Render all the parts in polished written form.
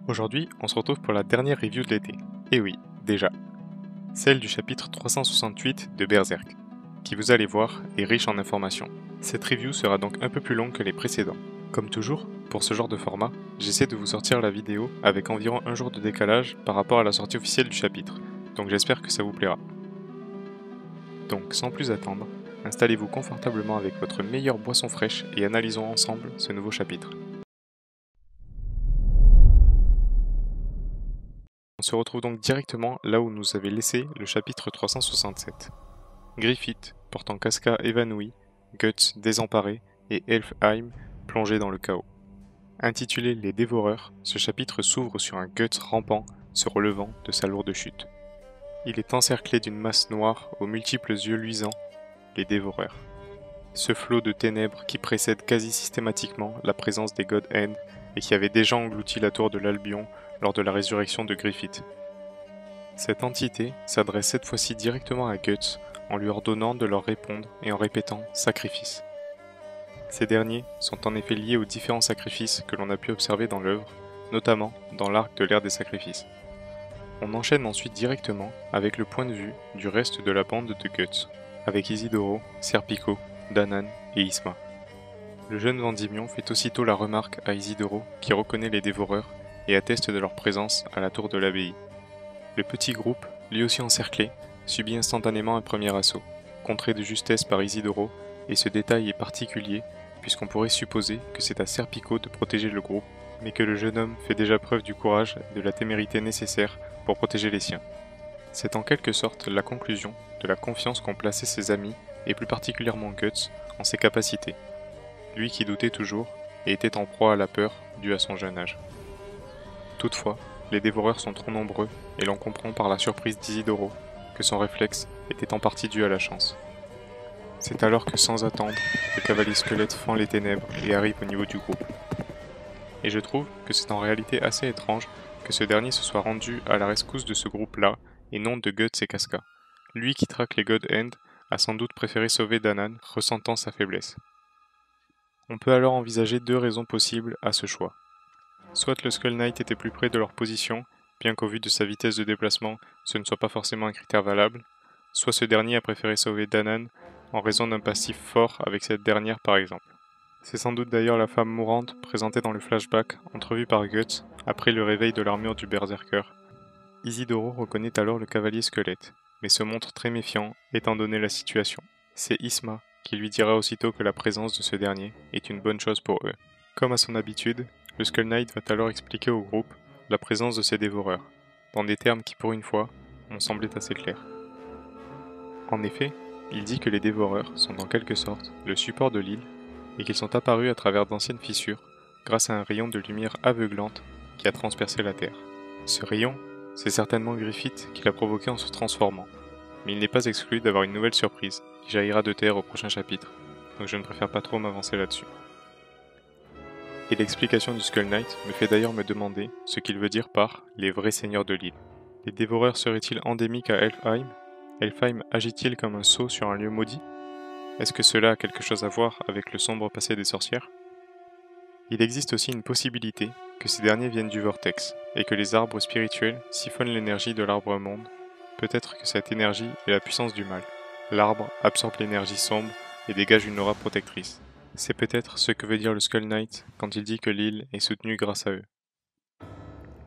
Aujourd'hui, on se retrouve pour la dernière review de l'été. Et oui, déjà. Celle du chapitre 368 de Berserk, qui vous allez voir est riche en informations. Cette review sera donc un peu plus longue que les précédents. Comme toujours, pour ce genre de format, j'essaie de vous sortir la vidéo avec environ un jour de décalage par rapport à la sortie officielle du chapitre, donc j'espère que ça vous plaira. Donc sans plus attendre, installez-vous confortablement avec votre meilleure boisson fraîche et analysons ensemble ce nouveau chapitre. On se retrouve donc directement là où nous avait laissé le chapitre 367. Griffith, portant Casca évanoui, Guts désemparé et Elfheim plongé dans le chaos. Intitulé Les Dévoreurs, ce chapitre s'ouvre sur un Guts rampant se relevant de sa lourde chute. Il est encerclé d'une masse noire aux multiples yeux luisants, les Dévoreurs. Ce flot de ténèbres qui précède quasi systématiquement la présence des God End et qui avait déjà englouti la tour de l'Albion lors de la résurrection de Griffith. Cette entité s'adresse cette fois-ci directement à Guts en lui ordonnant de leur répondre et en répétant « sacrifice ». Ces derniers sont en effet liés aux différents sacrifices que l'on a pu observer dans l'œuvre, notamment dans l'arc de l'ère des sacrifices. On enchaîne ensuite directement avec le point de vue du reste de la bande de Guts, avec Isidoro, Serpico, Danan et Isma. Le jeune Vendimion fait aussitôt la remarque à Isidoro qui reconnaît les dévoreurs et atteste de leur présence à la tour de l'abbaye. Le petit groupe, lui aussi encerclé, subit instantanément un premier assaut, contré de justesse par Isidoro, et ce détail est particulier puisqu'on pourrait supposer que c'est à Serpico de protéger le groupe, mais que le jeune homme fait déjà preuve du courage et de la témérité nécessaires pour protéger les siens. C'est en quelque sorte la conclusion de la confiance qu'ont placée ses amis, et plus particulièrement Guts, en ses capacités. Lui qui doutait toujours, et était en proie à la peur due à son jeune âge. Toutefois, les dévoreurs sont trop nombreux, et l'on comprend par la surprise d'Isidoro que son réflexe était en partie dû à la chance. C'est alors que sans attendre, le cavalier squelette fend les ténèbres et arrive au niveau du groupe. Et je trouve que c'est en réalité assez étrange que ce dernier se soit rendu à la rescousse de ce groupe-là, et non de Guts et Casca. Lui qui traque les God End a sans doute préféré sauver Danan, ressentant sa faiblesse. On peut alors envisager deux raisons possibles à ce choix. Soit le Skull Knight était plus près de leur position, bien qu'au vu de sa vitesse de déplacement, ce ne soit pas forcément un critère valable, soit ce dernier a préféré sauver Danan en raison d'un passif fort avec cette dernière par exemple. C'est sans doute d'ailleurs la femme mourante présentée dans le flashback, entrevue par Guts après le réveil de l'armure du Berserker. Isidoro reconnaît alors le cavalier squelette, mais se montre très méfiant étant donné la situation. C'est Isma qui lui dira aussitôt que la présence de ce dernier est une bonne chose pour eux. Comme à son habitude, le Skull Knight va alors expliquer au groupe la présence de ces dévoreurs, dans des termes qui pour une fois m'ont semblé assez clairs. En effet, il dit que les dévoreurs sont en quelque sorte le support de l'île et qu'ils sont apparus à travers d'anciennes fissures grâce à un rayon de lumière aveuglante qui a transpercé la terre. Ce rayon, c'est certainement Griffith qui l'a provoqué en se transformant, mais il n'est pas exclu d'avoir une nouvelle surprise qui jaillira de terre au prochain chapitre, donc je ne préfère pas trop m'avancer là-dessus. Et l'explication du Skull Knight me fait d'ailleurs me demander ce qu'il veut dire par « les vrais seigneurs de l'île ». Les dévoreurs seraient-ils endémiques à Elfheim ? Elfheim agit-il comme un sceau sur un lieu maudit ? Est-ce que cela a quelque chose à voir avec le sombre passé des sorcières ? Il existe aussi une possibilité que ces derniers viennent du vortex, et que les arbres spirituels siphonnent l'énergie de l'arbre monde. Peut-être que cette énergie est la puissance du mal. L'arbre absorbe l'énergie sombre et dégage une aura protectrice. C'est peut-être ce que veut dire le Skull Knight quand il dit que l'île est soutenue grâce à eux.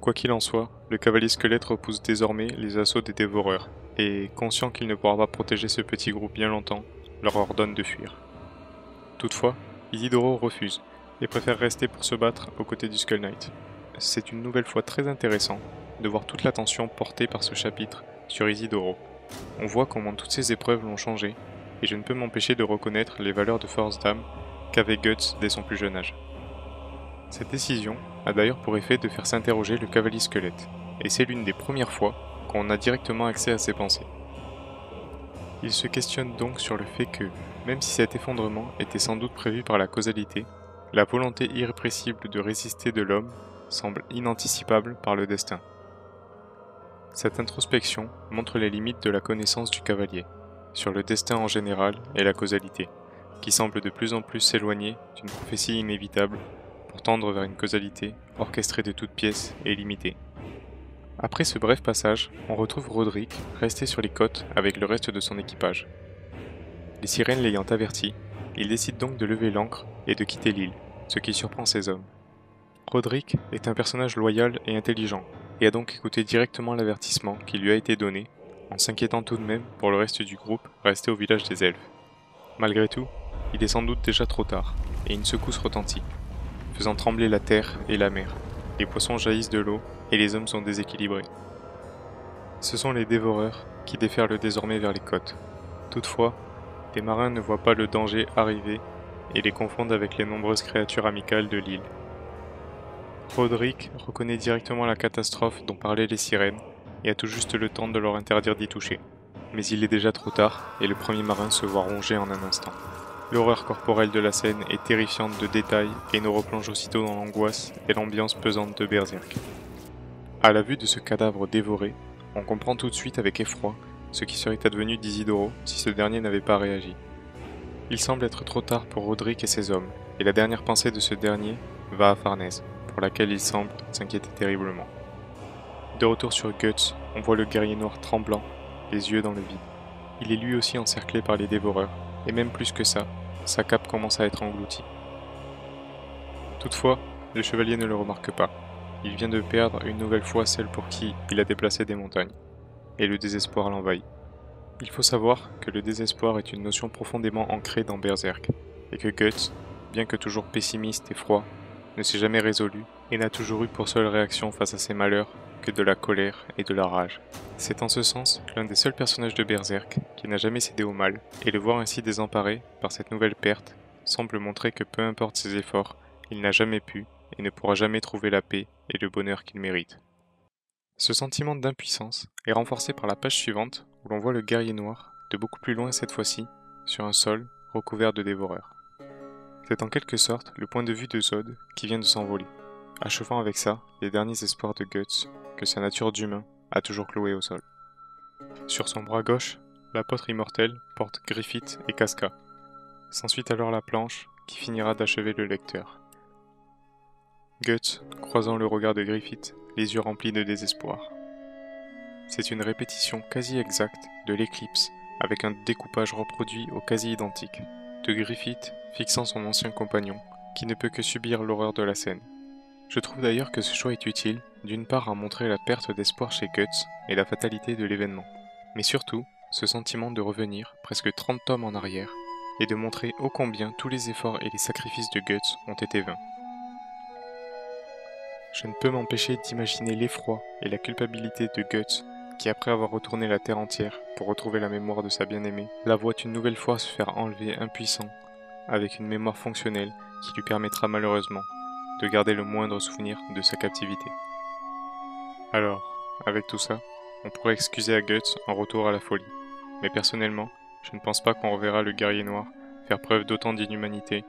Quoi qu'il en soit, le cavalier squelette repousse désormais les assauts des dévoreurs, et, conscient qu'il ne pourra pas protéger ce petit groupe bien longtemps, leur ordonne de fuir. Toutefois, Isidoro refuse, et préfère rester pour se battre aux côtés du Skull Knight. C'est une nouvelle fois très intéressant de voir toute l'attention portée par ce chapitre sur Isidoro. On voit comment toutes ces épreuves l'ont changé, et je ne peux m'empêcher de reconnaître les valeurs de force d'âme qu'avait Guts dès son plus jeune âge. Cette décision a d'ailleurs pour effet de faire s'interroger le cavalier squelette, et c'est l'une des premières fois qu'on a directement accès à ses pensées. Il se questionne donc sur le fait que, même si cet effondrement était sans doute prévu par la causalité, la volonté irrépressible de résister de l'homme semble inanticipable par le destin. Cette introspection montre les limites de la connaissance du cavalier, sur le destin en général et la causalité, qui semble de plus en plus s'éloigner d'une prophétie inévitable pour tendre vers une causalité orchestrée de toutes pièces et limitée. Après ce bref passage, on retrouve Roderick resté sur les côtes avec le reste de son équipage. Les sirènes l'ayant averti, il décide donc de lever l'ancre et de quitter l'île, ce qui surprend ses hommes. Roderick est un personnage loyal et intelligent, et a donc écouté directement l'avertissement qui lui a été donné, en s'inquiétant tout de même pour le reste du groupe resté au village des elfes. Malgré tout, il est sans doute déjà trop tard, et une secousse retentit, faisant trembler la terre et la mer. Les poissons jaillissent de l'eau, et les hommes sont déséquilibrés. Ce sont les dévoreurs qui déferlent désormais vers les côtes. Toutefois, les marins ne voient pas le danger arriver et les confondent avec les nombreuses créatures amicales de l'île. Roderick reconnaît directement la catastrophe dont parlaient les sirènes et a tout juste le temps de leur interdire d'y toucher. Mais il est déjà trop tard et le premier marin se voit rongé en un instant. L'horreur corporelle de la scène est terrifiante de détails et nous replonge aussitôt dans l'angoisse et l'ambiance pesante de Berserk. À la vue de ce cadavre dévoré, on comprend tout de suite avec effroi ce qui serait advenu d'Isidoro si ce dernier n'avait pas réagi. Il semble être trop tard pour Roderick et ses hommes, et la dernière pensée de ce dernier va à Farnèse, pour laquelle il semble s'inquiéter terriblement. De retour sur Guts, on voit le guerrier noir tremblant, les yeux dans le vide. Il est lui aussi encerclé par les dévoreurs, et même plus que ça, sa cape commence à être engloutie. Toutefois, le chevalier ne le remarque pas. Il vient de perdre une nouvelle fois celle pour qui il a déplacé des montagnes, et le désespoir l'envahit. Il faut savoir que le désespoir est une notion profondément ancrée dans Berserk, et que Guts, bien que toujours pessimiste et froid, ne s'est jamais résolu et n'a toujours eu pour seule réaction face à ses malheurs que de la colère et de la rage. C'est en ce sens l'un des seuls personnages de Berserk qui n'a jamais cédé au mal, et le voir ainsi désemparé par cette nouvelle perte semble montrer que peu importe ses efforts, il n'a jamais pu et ne pourra jamais trouver la paix et le bonheur qu'il mérite. Ce sentiment d'impuissance est renforcé par la page suivante où l'on voit le guerrier noir, de beaucoup plus loin cette fois-ci, sur un sol recouvert de dévoreurs. C'est en quelque sorte le point de vue de Zod qui vient de s'envoler, achevant avec ça les derniers espoirs de Guts que sa nature d'humain a toujours cloué au sol. Sur son bras gauche, l'apôtre immortel porte Griffith et Casca. S'ensuit alors la planche qui finira d'achever le lecteur. Guts, croisant le regard de Griffith, les yeux remplis de désespoir. C'est une répétition quasi exacte de l'éclipse, avec un découpage reproduit au quasi identique, de Griffith fixant son ancien compagnon, qui ne peut que subir l'horreur de la scène. Je trouve d'ailleurs que ce choix est utile, d'une part à montrer la perte d'espoir chez Guts et la fatalité de l'événement, mais surtout ce sentiment de revenir presque 30 tomes en arrière, et de montrer ô combien tous les efforts et les sacrifices de Guts ont été vains. Je ne peux m'empêcher d'imaginer l'effroi et la culpabilité de Guts, qui après avoir retourné la terre entière pour retrouver la mémoire de sa bien-aimée, la voit une nouvelle fois se faire enlever impuissant, avec une mémoire fonctionnelle qui lui permettra malheureusement de garder le moindre souvenir de sa captivité. Alors, avec tout ça, on pourrait excuser à Guts un retour à la folie, mais personnellement, je ne pense pas qu'on reverra le guerrier noir faire preuve d'autant d'inhumanité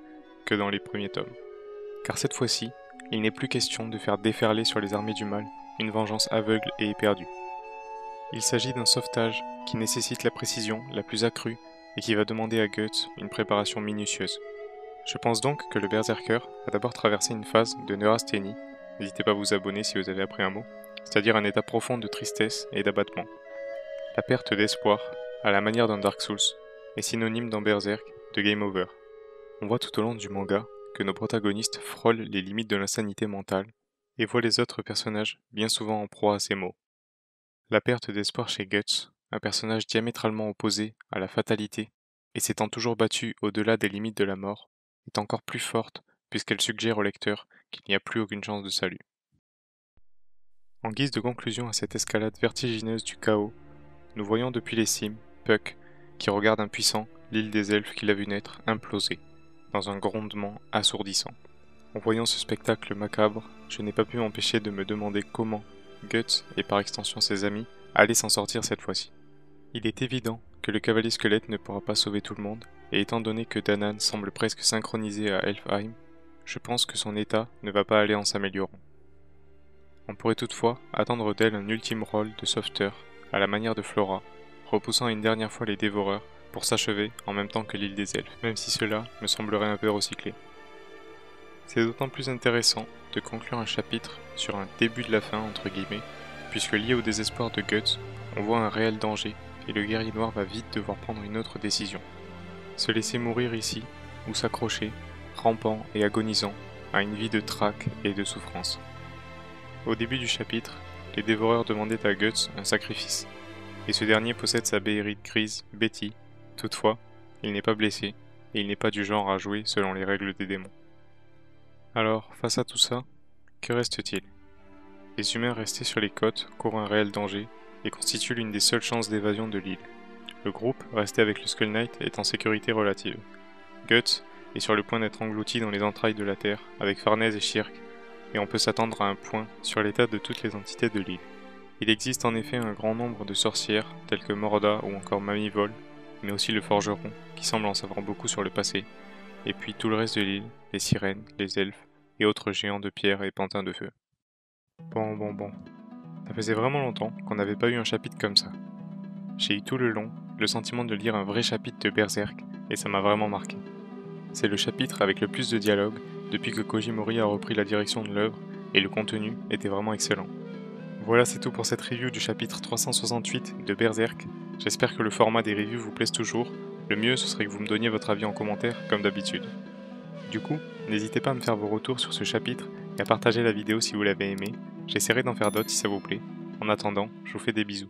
que dans les premiers tomes. Car cette fois-ci, il n'est plus question de faire déferler sur les armées du mal une vengeance aveugle et éperdue. Il s'agit d'un sauvetage qui nécessite la précision la plus accrue et qui va demander à Guts une préparation minutieuse. Je pense donc que le berserker va d'abord traverser une phase de neurasthénie, n'hésitez pas à vous abonner si vous avez appris un mot, c'est-à-dire un état profond de tristesse et d'abattement. La perte d'espoir, à la manière d'un Dark Souls, est synonyme dans Berserk de game over. On voit tout au long du manga que nos protagonistes frôlent les limites de l'insanité mentale et voient les autres personnages bien souvent en proie à ces maux. La perte d'espoir chez Guts, un personnage diamétralement opposé à la fatalité et s'étant toujours battu au-delà des limites de la mort, est encore plus forte puisqu'elle suggère au lecteur qu'il n'y a plus aucune chance de salut. En guise de conclusion à cette escalade vertigineuse du chaos, nous voyons depuis les cimes Puck qui regarde impuissant l'île des elfes qu'il a vu naître imploser, dans un grondement assourdissant. En voyant ce spectacle macabre, je n'ai pas pu m'empêcher de me demander comment Guts, et par extension ses amis, allaient s'en sortir cette fois-ci. Il est évident que le cavalier squelette ne pourra pas sauver tout le monde, et étant donné que Danan semble presque synchronisé à Elfheim, je pense que son état ne va pas aller en s'améliorant. On pourrait toutefois attendre d'elle un ultime rôle de sauveteur, à la manière de Flora, repoussant une dernière fois les dévoreurs pour s'achever en même temps que l'île des elfes, même si cela me semblerait un peu recyclé. C'est d'autant plus intéressant de conclure un chapitre sur un début de la fin entre guillemets, puisque lié au désespoir de Guts, on voit un réel danger et le guerrier noir va vite devoir prendre une autre décision. Se laisser mourir ici, ou s'accrocher, rampant et agonisant, à une vie de trac et de souffrance. Au début du chapitre, les dévoreurs demandaient à Guts un sacrifice, et ce dernier possède sa béhérite grise, Betty. Toutefois, il n'est pas blessé, et il n'est pas du genre à jouer selon les règles des démons. Alors, face à tout ça, que reste-t-il? Les humains restés sur les côtes courent un réel danger, et constituent l'une des seules chances d'évasion de l'île. Le groupe, resté avec le Skull Knight, est en sécurité relative. Guts est sur le point d'être englouti dans les entrailles de la Terre, avec Farnèse et Shirk, et on peut s'attendre à un point sur l'état de toutes les entités de l'île. Il existe en effet un grand nombre de sorcières, telles que Morda ou encore Mamivol, mais aussi le forgeron, qui semble en savoir beaucoup sur le passé, et puis tout le reste de l'île, les sirènes, les elfes, et autres géants de pierre et pantins de feu. Bon. Ça faisait vraiment longtemps qu'on n'avait pas eu un chapitre comme ça. J'ai eu tout le long le sentiment de lire un vrai chapitre de Berserk, et ça m'a vraiment marqué. C'est le chapitre avec le plus de dialogue depuis que Koji Mori a repris la direction de l'œuvre, et le contenu était vraiment excellent. Voilà, c'est tout pour cette review du chapitre 368 de Berserk. J'espère que le format des reviews vous plaise toujours. Le mieux, ce serait que vous me donniez votre avis en commentaire, comme d'habitude. Du coup, n'hésitez pas à me faire vos retours sur ce chapitre et à partager la vidéo si vous l'avez aimé. J'essaierai d'en faire d'autres si ça vous plaît. En attendant, je vous fais des bisous.